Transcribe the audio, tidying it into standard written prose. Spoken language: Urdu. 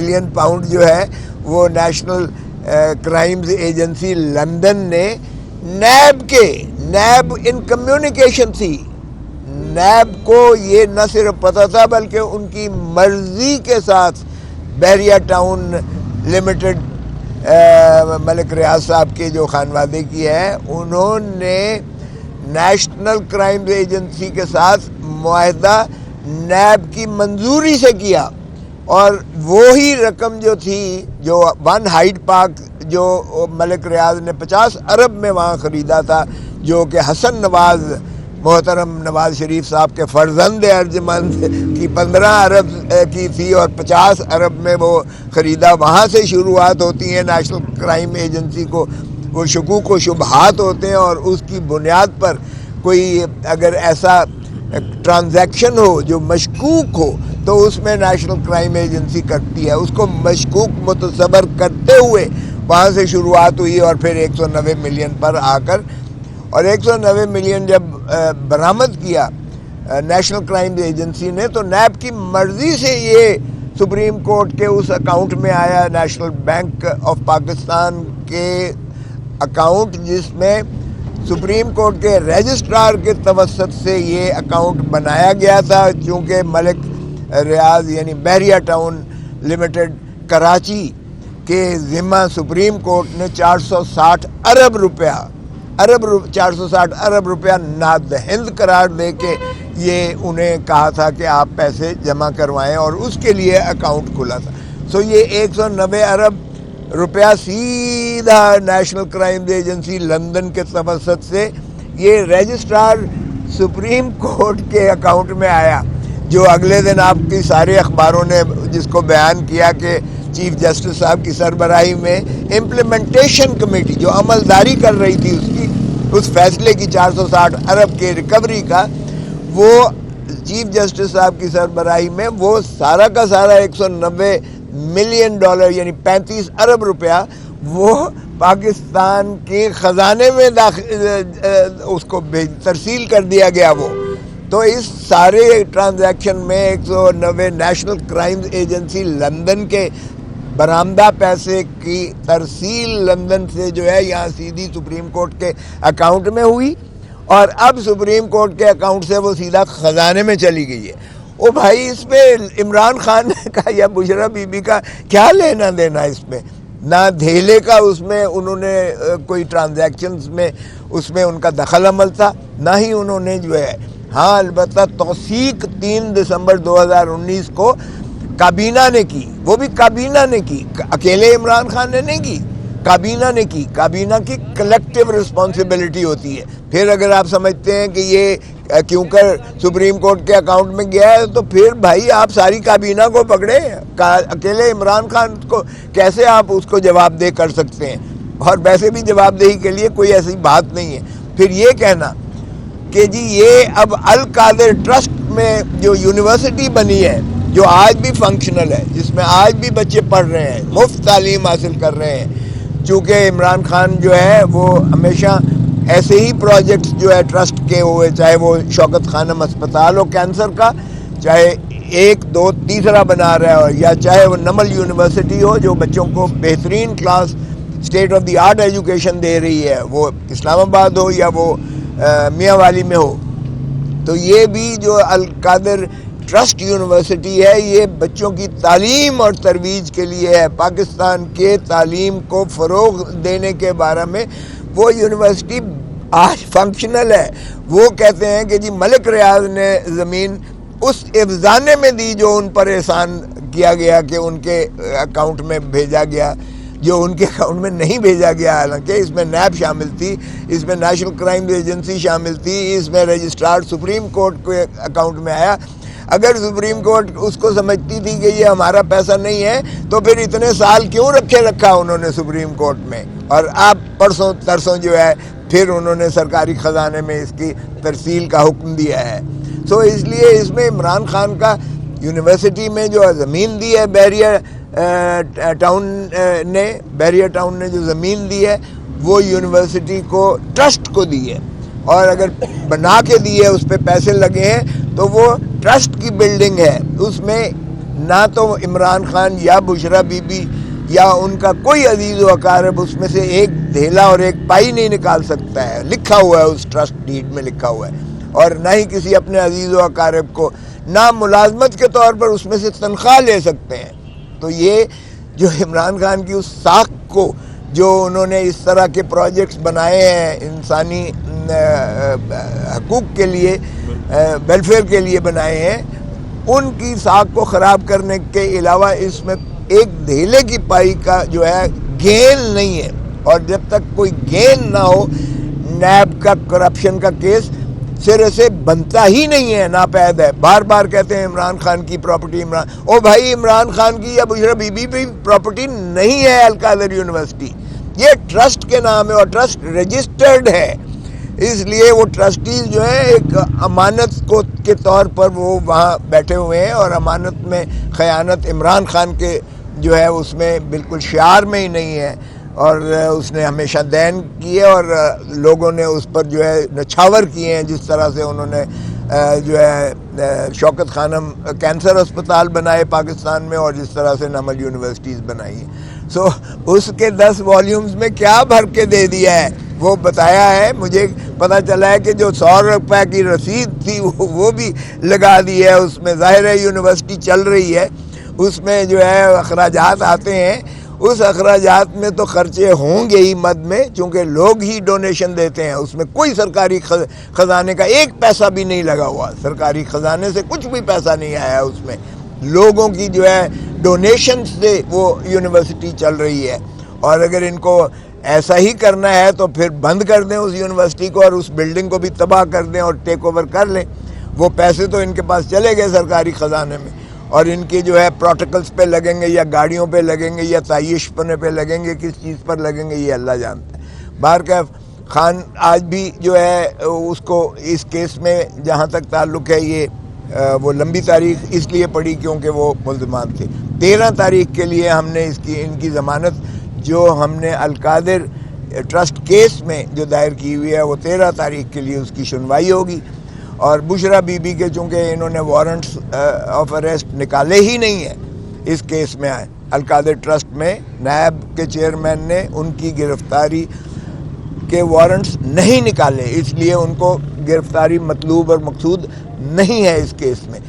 ملین پاؤنڈ جو ہے وہ نیشنل کرائمز ایجنسی لندن نے نیب ان کمیونیکیشن تھی، نیب کو یہ نہ صرف پتہ تھا بلکہ ان کی مرضی کے ساتھ بحریہ ٹاؤن لمیٹڈ ملک ریاض صاحب کے جو خانوادے کی ہے، انہوں نے نیشنل کرائمز ایجنسی کے ساتھ معاہدہ نیب کی منظوری سے کیا، اور وہی رقم جو تھی جو ون ہائیڈ پارک جو ملک ریاض نے 50 ارب میں وہاں خریدا تھا، جو کہ حسن نواز محترم نواز شریف صاحب کے فرزند ارجمند کی 15 ارب کی تھی، اور 50 ارب میں وہ خریدا۔ وہاں سے شروعات ہوتی ہیں نیشنل کرائم ایجنسی کو، وہ شکوک و شبہات ہوتے ہیں، اور اس کی بنیاد پر کوئی اگر ایسا ٹرانزیکشن ہو جو مشکوک ہو تو اس میں نیشنل کرائم ایجنسی کرتی ہے، اس کو مشکوک متصور کرتے ہوئے وہاں سے شروعات ہوئی، اور پھر 190 ملین پر آ کر، اور 190 ملین جب برآمد کیا نیشنل کرائم ایجنسی نے، تو نیب کی مرضی سے یہ سپریم کورٹ کے اس اکاؤنٹ میں آیا، نیشنل بینک آف پاکستان کے اکاؤنٹ، جس میں سپریم کورٹ کے رجسٹرار کے توسط سے یہ اکاؤنٹ بنایا گیا تھا، چونکہ ملک ریاض یعنی بحریہ ٹاؤن لمیٹڈ کراچی کے ذمہ سپریم کورٹ نے 460 ارب روپیہ نادہند قرار دے کے یہ انہیں کہا تھا کہ آپ پیسے جمع کروائیں، اور اس کے لیے اکاؤنٹ کھلا تھا۔ سو یہ 190 ارب روپیہ سیدھا نیشنل کرائم ایجنسی لندن کے توسط سے یہ رجسٹرار سپریم کورٹ کے اکاؤنٹ میں آیا، جو اگلے دن آپ کی سارے اخباروں نے جس کو بیان کیا کہ چیف جسٹس صاحب کی سربراہی میں امپلیمنٹیشن کمیٹی جو عملداری کر رہی تھی اس فیصلے کی 460 ارب کے ریکوری کا، وہ چیف جسٹس صاحب کی سربراہی میں وہ سارا کا سارا 190 ملین ڈالر یعنی 35 ارب روپیہ وہ پاکستان کے خزانے میں اس کو ترسیل کر دیا گیا۔ وہ تو اس سارے ٹرانزیکشن میں 190 نیشنل کرائم ایجنسی لندن کے برآمدہ پیسے کی ترسیل لندن سے جو ہے یہاں سیدھی سپریم کورٹ کے اکاؤنٹ میں ہوئی، اور اب سپریم کورٹ کے اکاؤنٹ سے وہ سیدھا خزانے میں چلی گئی ہے۔ او بھائی، اس میں عمران خان کا یا بشرا بی بی کا کیا لینا دینا؟ اس میں نہ دھیلے کا اس میں انہوں نے کوئی ٹرانزیکشنز میں اس میں ان کا دخل عمل تھا، نہ ہی انہوں نے جو ہے، ہاں البتہ توثیق 3 دسمبر 2019 کو کابینہ نے کی، وہ بھی کابینہ نے کی، اکیلے عمران خان نے نہیں کی، کابینہ نے کی۔ کابینہ کی کلیکٹیو رسپانسبلٹی ہوتی ہے۔ پھر اگر آپ سمجھتے ہیں کہ یہ کیوں کر سپریم کورٹ کے اکاؤنٹ میں گیا ہے، تو پھر بھائی آپ ساری کابینہ کو پکڑے، اکیلے عمران خان کو کیسے آپ اس کو جواب دہ کر سکتے ہیں؟ اور ویسے بھی جواب دہی کے لیے کوئی ایسی بات نہیں ہے۔ پھر یہ کہنا کہ جی یہ اب القادر ٹرسٹ میں جو یونیورسٹی بنی ہے، جو آج بھی فنکشنل ہے، جس میں آج بھی بچے پڑھ رہے ہیں، مفت تعلیم حاصل کر رہے ہیں، چونکہ عمران خان جو ہے وہ ہمیشہ ایسے ہی پروجیکٹس جو ہے ٹرسٹ کے ہوئے، چاہے وہ شوکت خانم اسپتال ہو کینسر کا، چاہے 1 2 تیسرا بنا رہا ہو، یا چاہے وہ نمل یونیورسٹی ہو جو بچوں کو بہترین class state of the art education دے رہی ہے، وہ اسلام آباد ہو یا وہ میاں والی میں ہو۔ تو یہ بھی جو القادر ٹرسٹ یونیورسٹی ہے، یہ بچوں کی تعلیم اور ترویج کے لیے ہے، پاکستان کے تعلیم کو فروغ دینے کے بارے میں وہ یونیورسٹی آج فنکشنل ہے۔ وہ کہتے ہیں کہ جی ملک ریاض نے زمین اس افزانے میں دی جو ان پر احسان کیا گیا کہ ان کے اکاؤنٹ میں بھیجا گیا، جو ان کے اکاؤنٹ میں نہیں بھیجا گیا، حالانکہ اس میں نیب شامل تھی، اس میں نیشنل کرائم ایجنسی شامل تھی، اس میں رجسٹرار سپریم کورٹ کے اکاؤنٹ میں آیا۔ اگر سپریم کورٹ اس کو سمجھتی تھی کہ یہ ہمارا پیسہ نہیں ہے، تو پھر اتنے سال کیوں رکھا انہوں نے سپریم کورٹ میں، اور اب پرسوں ترسوں جو ہے پھر انہوں نے سرکاری خزانے میں اس کی ترسیل کا حکم دیا ہے۔ سو اس لیے اس میں عمران خان کا یونیورسٹی میں جو زمین دی ہے بحریہ ٹاؤن نے جو زمین دی ہے، وہ یونیورسٹی کو ٹرسٹ کو دی ہے، اور اگر بنا کے دی ہے، اس پہ پیسے لگے ہیں، تو وہ ٹرسٹ کی بلڈنگ ہے، اس میں نہ تو عمران خان یا بشرا بی بی یا ان کا کوئی عزیز و اقارب اس میں سے ایک دھیلا اور ایک پائی نہیں نکال سکتا ہے، لکھا ہوا ہے اس ٹرسٹ ڈیڈ میں لکھا ہوا ہے، اور نہ ہی کسی اپنے عزیز و اقارب کو نہ ملازمت کے طور پر اس میں سے تنخواہ لے سکتے ہیں۔ تو یہ جو عمران خان کی اس ساکھ کو جو انہوں نے اس طرح کے پروجیکٹس بنائے ہیں انسانی حقوق کے لیے، ویلفیئر کے لیے بنائے ہیں، ان کی ساکھ کو خراب کرنے کے علاوہ اس میں ایک دھیلے کی پائی کا جو ہے گین نہیں ہے، اور جب تک کوئی گین نہ ہو نیب کا کرپشن کا کیس سرے سے بنتا ہی نہیں ہے، ناپید ہے۔ بار بار کہتے ہیں عمران خان کی پراپرٹی، بھائی عمران خان کی یا بشرا بی بی بھی پراپرٹی نہیں ہے القادر یونیورسٹی، یہ ٹرسٹ کے نام ہے اور ٹرسٹ رجسٹرڈ ہے، اس لیے وہ ٹرسٹیز جو ہیں ایک امانت کو کے طور پر وہ وہاں بیٹھے ہوئے ہیں، اور امانت میں خیانت عمران خان کے جو ہے اس میں بالکل شعار میں ہی نہیں ہے، اور اس نے ہمیشہ دین کیے اور لوگوں نے اس پر جو ہے نچھاور کیے ہیں، جس طرح سے انہوں نے جو ہے شوکت خانم کینسر اسپتال بنائے پاکستان میں، اور جس طرح سے نمل یونیورسٹیز بنائی ہیں۔ سو اس کے 10 والیومز میں کیا بھر کے دے دیا ہے وہ بتایا ہے، مجھے پتہ چلا ہے کہ جو 100 روپے کی رسید تھی وہ بھی لگا دی ہے اس میں، ظاہر ہے یونیورسٹی چل رہی ہے، اس میں جو ہے اخراجات آتے ہیں، اس اخراجات میں تو خرچے ہوں گے ہی مد میں، چونکہ لوگ ہی ڈونیشن دیتے ہیں، اس میں کوئی سرکاری خزانے کا ایک پیسہ بھی نہیں لگا ہوا، سرکاری خزانے سے کچھ بھی پیسہ نہیں آیا، اس میں لوگوں کی جو ہے ڈونیشن سے وہ یونیورسٹی چل رہی ہے۔ اور اگر ان کو ایسا ہی کرنا ہے تو پھر بند کر دیں اس یونیورسٹی کو، اور اس بلڈنگ کو بھی تباہ کر دیں اور ٹیک اوور کر لیں، وہ پیسے تو ان کے پاس چلے گئے سرکاری خزانے میں، اور ان کی جو ہے پروٹوکلز پہ لگیں گے یا گاڑیوں پہ لگیں گے یا تعیش پنے پہ لگیں گے، کس چیز پر لگیں گے یہ اللہ جانتا ہے۔ بہرکیف خان آج بھی جو ہے اس کو اس کیس میں جہاں تک تعلق ہے یہ وہ لمبی تاریخ اس لیے پڑی کیونکہ وہ ملزمان تھے۔ 13 تاریخ کے لیے ہم نے ان کی ضمانت جو ہم نے القادر ٹرسٹ کیس میں جو دائر کی ہوئی ہے وہ 13 تاریخ کے لیے اس کی سنوائی ہوگی، اور بشرا بی بی کے چونکہ انہوں نے وارنٹس آف اریسٹ نکالے ہی نہیں ہیں اس کیس میں، آئے القادر ٹرسٹ میں نیب کے چیئرمین نے ان کی گرفتاری کے وارنٹس نہیں نکالے، اس لیے ان کو گرفتاری مطلوب اور مقصود نہیں ہے اس کیس میں۔